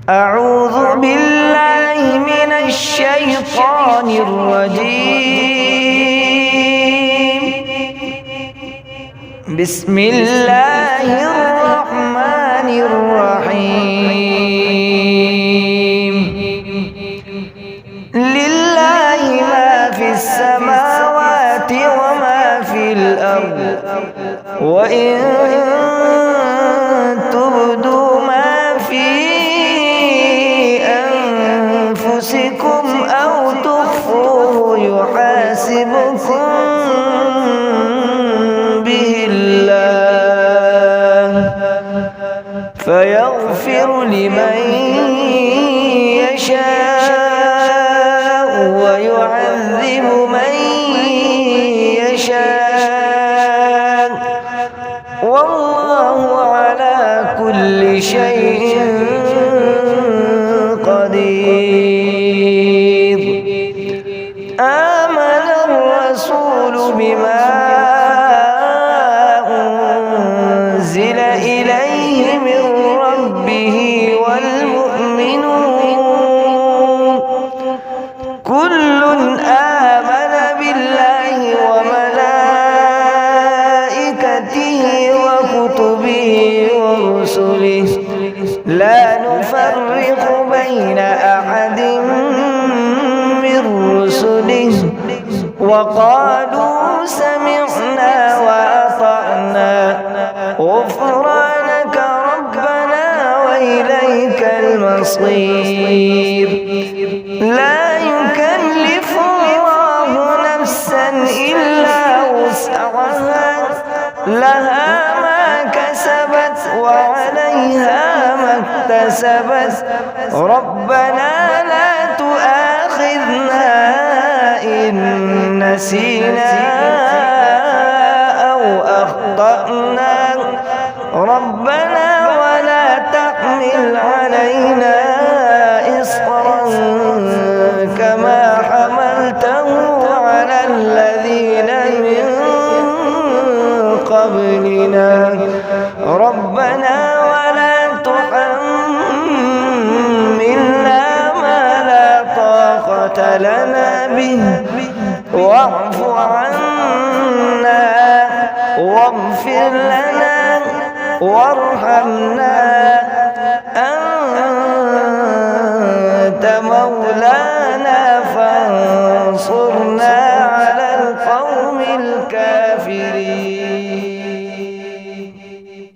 أعوذ بالله من الشيطان الرجيم. بسم الله الرحمن الرحيم. لله ما في السماوات وما في الأرض، وإن تبدوا ما في أنفسكم أو تخفوه يحاسبكم به الله، فيغفر لمن يشاء ويعذب من يشاء، والله على كل شيء قدير. آمن الرسول بما أنزل إليه من ربه والمؤمنون كل آمن بالله وملائكته وكتبه ورسله لا نفرق بين أحد من رسله، وقالوا سمعنا وأطعنا غفرانك ربنا وإليك المصير. لا يكلف الله نفسا إلا وسعها، لها ما كسبت وعليها ما اكتسبت، ربنا لا تؤاخذنا إن نسينا أو أخطأنا، ربنا ولا تحمل علينا إصرا كما حملته على الذين من قبلنا، ربنا ولا تحملنا ما لا طاقة لنا به، واعف عنا واغفر لنا وارحمنا